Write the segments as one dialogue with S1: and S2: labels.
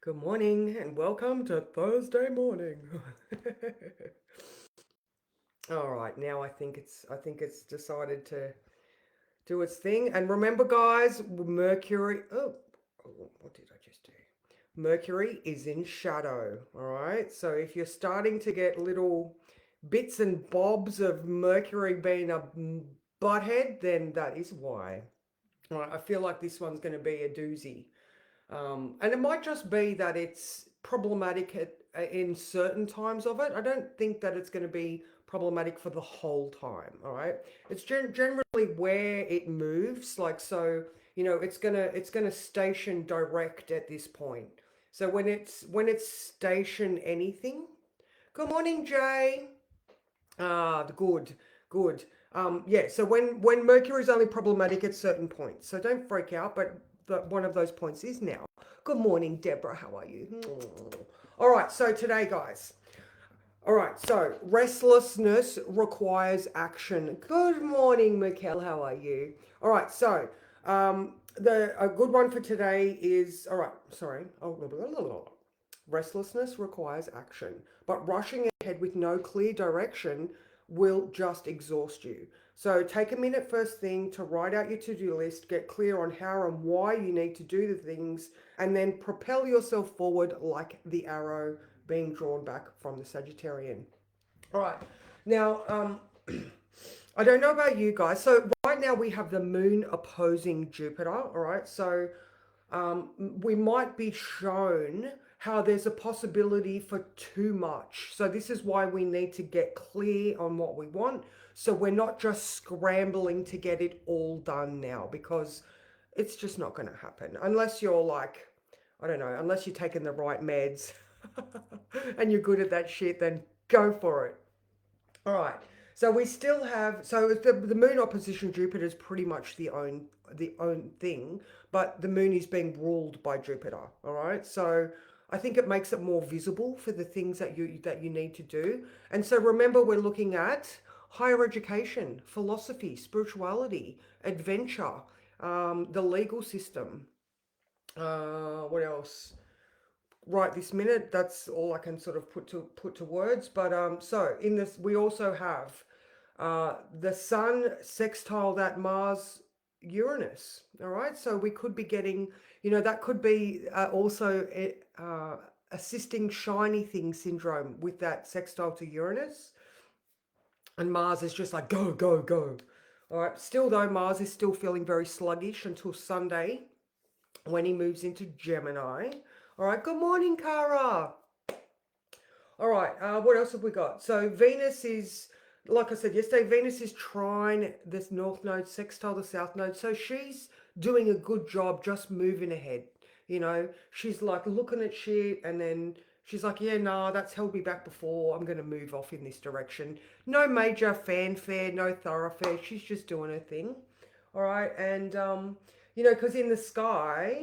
S1: Good morning and welcome to Thursday morning. All right, now I think it's decided to do its thing. And remember guys, Mercury, what did I just do? Mercury is in shadow, all right? So if you're starting to get little bits and bobs of Mercury being a butthead, then that is why. All right, I feel like this one's going to be a doozy. And it might just be that it's problematic in certain times of it. I don't think that it's going to be problematic for the whole time. All right, it's generally where it moves. Like so, it's gonna station direct at this point. So when it's station anything. Good morning, Jay. Good, good. Yeah, so when Mercury is only problematic at certain points, so don't freak out, but one of those points is now. Good morning, Deborah. How are you? All right, so today, guys. All right, so restlessness requires action. Good morning, Mikkel. How are you? All right, so the a good one for today is all right. Sorry. Oh, blah, blah, blah, blah. Restlessness requires action, but rushing ahead with no clear direction will just exhaust you. So take a minute first thing to write out your to-do list, get clear on how and why you need to do the things, and then propel yourself forward like the arrow being drawn back from the Sagittarian. All right. Now, I don't know about you guys. So right now we have the moon opposing Jupiter. All right. So we might be shown how there's a possibility for too much. So this is why we need to get clear on what we want. So we're not just scrambling to get it all done now because it's just not going to happen unless you're like, I don't know, unless you're taking the right meds and you're good at that shit, then go for it. All right. So we still have the moon opposition Jupiter is pretty much the own thing, but the moon is being ruled by Jupiter. All right. So I think it makes it more visible for the things that you need to do. And so remember, we're looking at higher education, philosophy, spirituality, adventure, the legal system. What else? Right this minute, that's all I can sort of put to words. But so in this, we also have the Sun sextile that Mars Uranus. All right, so we could be getting, that could be also assisting shiny thing syndrome with that sextile to Uranus, and Mars is just like go go go. All right, still though, Mars is still feeling very sluggish until Sunday when he moves into Gemini. All right, good morning, Kara. All right, what else have we got? So Venus is, like I said yesterday, Venus is trine this north node, sextile the south node. So she's doing a good job just moving ahead. She's like looking at shit and then she's like, yeah, nah, that's held me back before. I'm going to move off in this direction. No major fanfare, no thoroughfare. She's just doing her thing. All right, and because in the sky,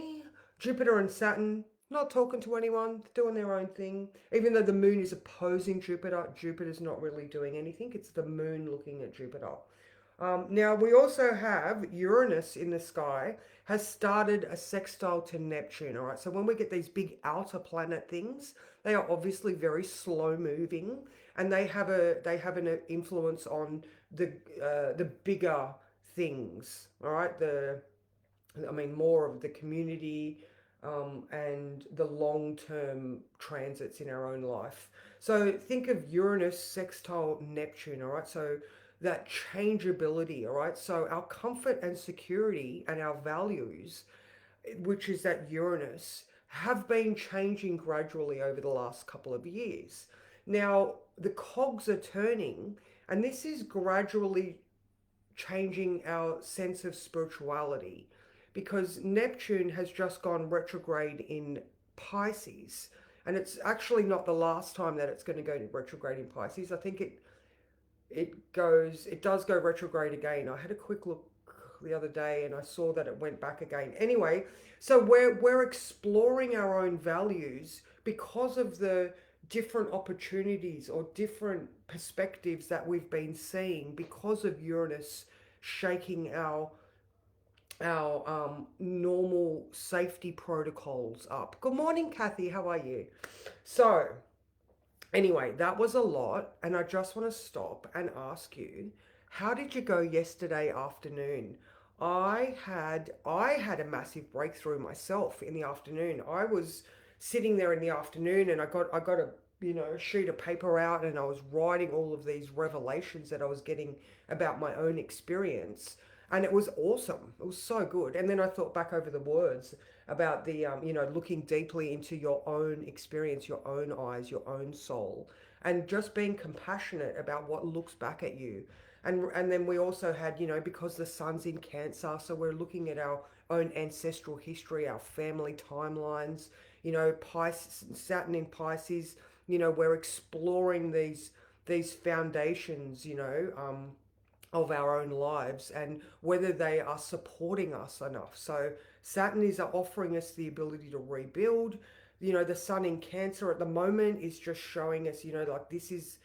S1: Jupiter and Saturn not talking to anyone, doing their own thing. Even though the moon is opposing Jupiter, Jupiter's not really doing anything. It's the moon looking at Jupiter. Now, we also have Uranus in the sky has started a sextile to Neptune. All right, so when we get these big outer planet things, they are obviously very slow moving, and they have an influence on the bigger things. All right, more of the community, and the long term transits in our own life. So think of Uranus sextile Neptune, all right? So that changeability, all right? So our comfort and security and our values, which is that Uranus, have been changing gradually over the last couple of years. Now, the cogs are turning, and this is gradually changing our sense of spirituality because Neptune has just gone retrograde in Pisces. And it's actually not the last time that it's going to go to retrograde in Pisces. I think it does go retrograde again. I had a quick look the other day and I saw that it went back again. Anyway, so we're exploring our own values because of the different opportunities or different perspectives that we've been seeing because of Uranus shaking our normal safety protocols up. Good morning, Kathy. How are you? So, anyway, that was a lot, and I just want to stop and ask you, how did you go yesterday afternoon? I had a massive breakthrough myself in the afternoon. I was sitting there in the afternoon, and I got a sheet of paper out, and I was writing all of these revelations that I was getting about my own experience, and it was awesome. It was so good. And then I thought back over the words about the looking deeply into your own experience, your own eyes, your own soul, and just being compassionate about what looks back at you. And then we also had, because the sun's in Cancer, so we're looking at our own ancestral history, our family timelines. Pisces, Saturn in Pisces. We're exploring these foundations. Of our own lives and whether they are supporting us enough. So Saturn is offering us the ability to rebuild. The sun in Cancer at the moment is just showing us, like this is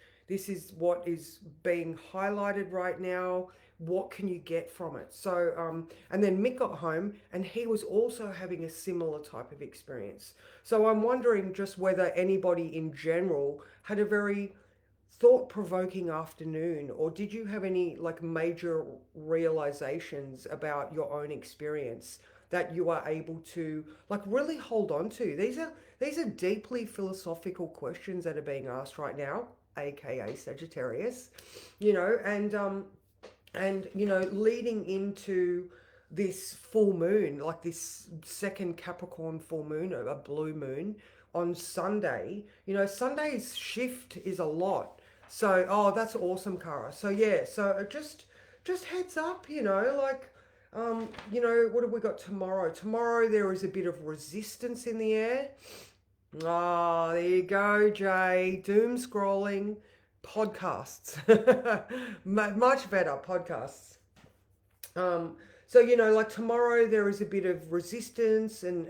S1: what is being highlighted right now. What can you get from it? So and then Mick got home and he was also having a similar type of experience. So I'm wondering just whether anybody in general had a very thought-provoking afternoon, or did you have any like major realizations about your own experience that you are able to like really hold on to? These are deeply philosophical questions that are being asked right now, aka Sagittarius. Leading into this full moon, like this second Capricorn full moon, a blue moon on Sunday. Sunday's shift is a lot. So, oh, that's awesome, Cara. So yeah, so just heads up, what have we got tomorrow? Tomorrow there is a bit of resistance in the air. Oh, there you go, Jay. Doom scrolling podcasts. Much better podcasts. So like tomorrow there is a bit of resistance, and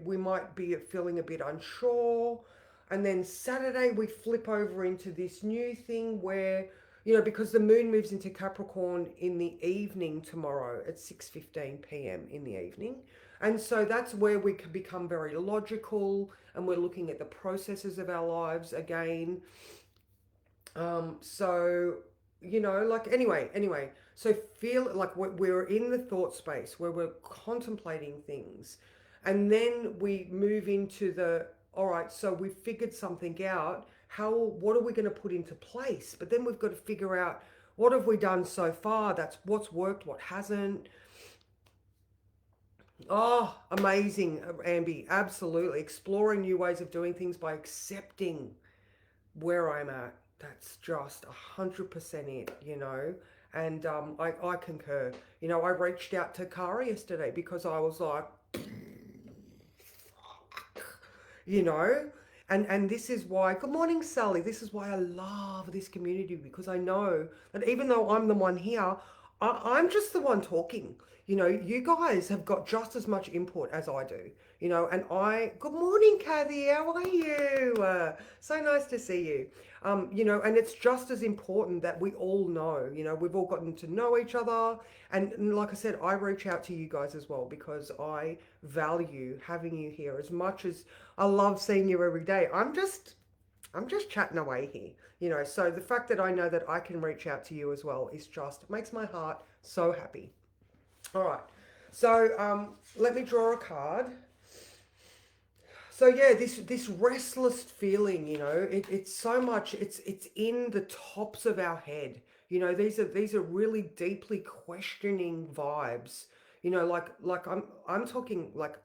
S1: we might be feeling a bit unsure. And then Saturday we flip over into this new thing where because the moon moves into Capricorn in the evening tomorrow at 6:15 p.m. in the evening. And so that's where we can become very logical, and we're looking at the processes of our lives again. So anyway, so feel like we're in the thought space where we're contemplating things, and then we move into the all right. So we've figured something out. What are we going to put into place? But then we've got to figure out what have we done so far. That's what's worked, what hasn't. Oh, amazing, Ambi. Absolutely. Exploring new ways of doing things by accepting where I'm at. That's just 100% it. And I concur. I reached out to Kara yesterday because I was like, you know, and this is why, good morning, Sally. This is why I love this community, because I know that even though I'm the one here, I'm just the one talking. You guys have got just as much input as I do. Good morning, Kathy. How are you? So nice to see you. And it's just as important that we all know, we've all gotten to know each other. And like I said, I reach out to you guys as well because I value having you here as much as I love seeing you every day. I'm just chatting away here. So the fact that I know that I can reach out to you as well is just makes my heart so happy. All right. So let me draw a card. So yeah, this restless feeling, it's so much. It's in the tops of our head. These are really deeply questioning vibes. Like I'm talking like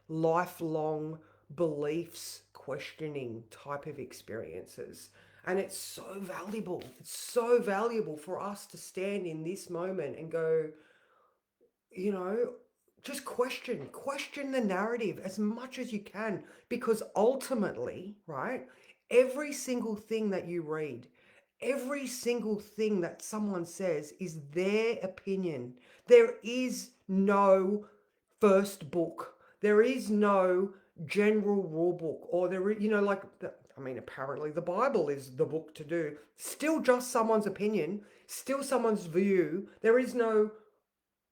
S1: lifelong beliefs questioning type of experiences. And it's so valuable. It's so valuable for us to stand in this moment and go, you know, just question the narrative as much as you can, because ultimately, right, every single thing that you read, every single thing that someone says is their opinion. There is no first book. There is no general rule book, or apparently the Bible is the book to do. Still just someone's opinion, still someone's view. There is no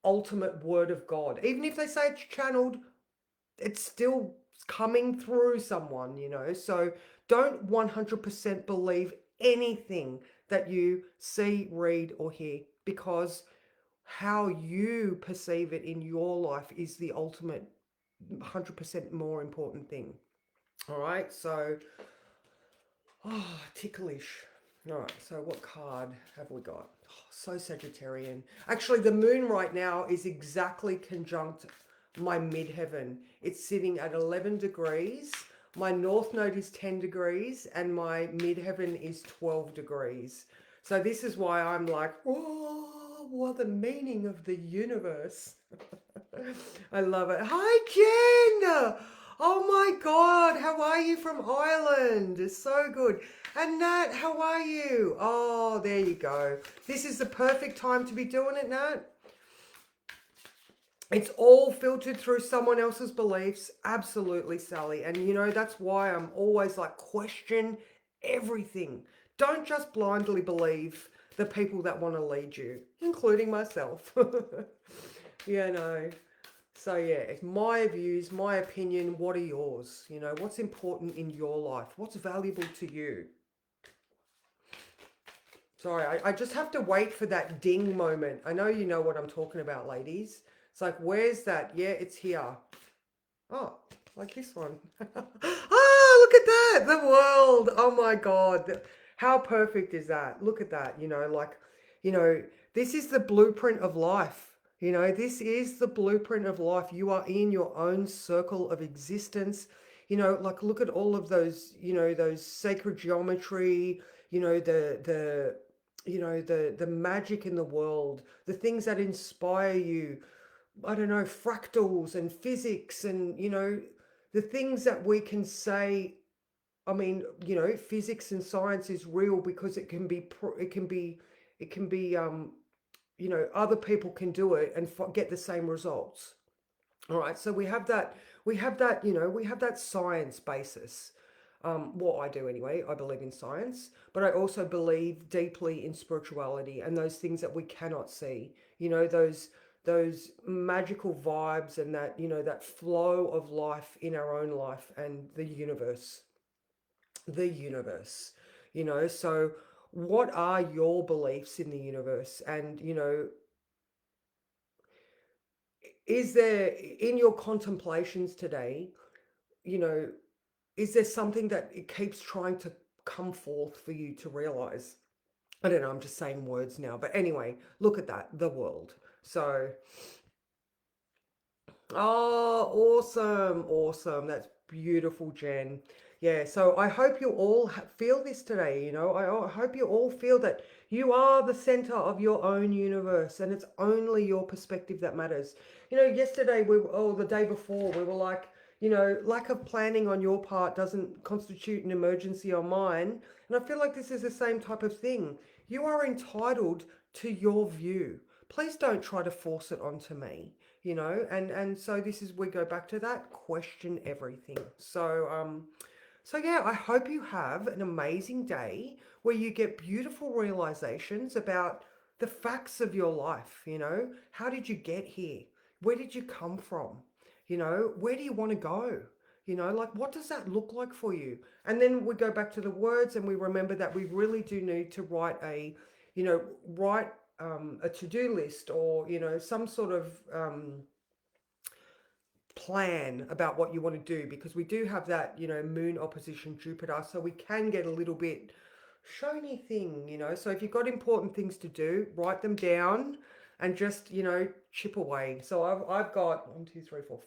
S1: ultimate word of God. Even if they say it's channeled, it's still coming through someone, you know. So don't 100% believe anything that you see, read, or hear, because how you perceive it in your life is the ultimate 100% more important thing. All right, so ticklish. All right, so what card have we got? So Sagittarian. Actually, the moon right now is exactly conjunct my midheaven. It's sitting at 11 degrees. My north node is 10 degrees and my midheaven is 12 degrees. So this is why I'm like, oh, what the meaning of the universe. I love it. Hi, Jen. Oh my God, how are you from Ireland? It's so good. And Nat, how are you? Oh, there you go. This is the perfect time to be doing it, Nat. It's all filtered through someone else's beliefs. Absolutely, Sally. And you know, that's why I'm always like, question everything. Don't just blindly believe the people that want to lead you, including myself. Yeah, no. So yeah, it's my views, my opinion. What are yours? You know, what's important in your life? What's valuable to you? Sorry, I just have to wait for that ding moment. I know you know what I'm talking about, ladies. It's like, where's that? Yeah, it's here. Oh, like this one. Ah, look at that. The world. Oh my God. How perfect is that? Look at that. You know, like, you know, this is the blueprint of life. You know, this is the blueprint of life. You are in your own circle of existence. You know, like look at all of those, you know, those sacred geometry, you know, the magic in the world, the things that inspire you, I don't know, fractals and physics and, you know, the things that we can say. I mean, you know, physics and science is real because it can be, it can be, you know, other people can do it and get the same results. All right. So you know, we have that science basis. What I do anyway, I believe in science, but I also believe deeply in spirituality and those things that we cannot see. You know, those magical vibes and that, you know, that flow of life in our own life and the universe, you know. So what are your beliefs in the universe? And, you know, is there in your contemplations today, you know, is there something that it keeps trying to come forth for you to realize? I don't know, I'm just saying words now. But anyway, look at that, the world. So, oh, awesome, awesome. That's beautiful, Jen. Yeah, so I hope you all feel this today. You know, I hope you all feel that you are the center of your own universe and it's only your perspective that matters. You know, yesterday, the day before, we were like, you know, lack of planning on your part doesn't constitute an emergency on mine. And I feel like this is the same type of thing. You are entitled to your view. Please don't try to force it onto me, you know. And so this is, we go back to that, question everything. So yeah, I hope you have an amazing day where you get beautiful realizations about the facts of your life. You know, how did you get here? Where did you come from? You know, where do you want to go? You know, like what does that look like for you? And then we go back to the words and we remember that we really do need to write write a to-do list, or, you know, some sort of plan about what you want to do, because we do have that, you know, moon opposition Jupiter, so we can get a little bit shiny thing, you know. So if you've got important things to do, write them down and just, you know, chip away. So I've got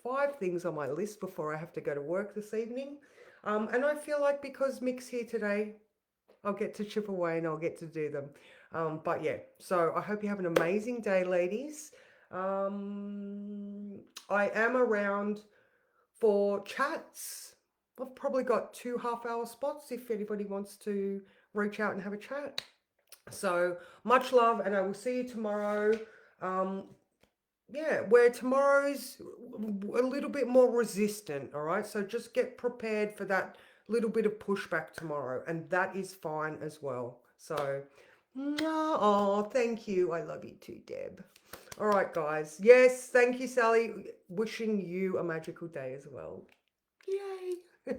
S1: 5 things on my list before I have to go to work this evening. And I feel like because Mick's here today, I'll get to chip away and I'll get to do them. But yeah, so I hope you have an amazing day, ladies. I am around for chats. I've probably got 2 half-hour spots if anybody wants to reach out and have a chat. So much love, and I will see you tomorrow. Um, yeah, where tomorrow's a little bit more resistant, all right? So just get prepared for that little bit of pushback tomorrow, and that is fine as well. So, oh, thank you. I love you too, Deb. All right, guys. Yes, thank you, Sally. Wishing you a magical day as well. Yay.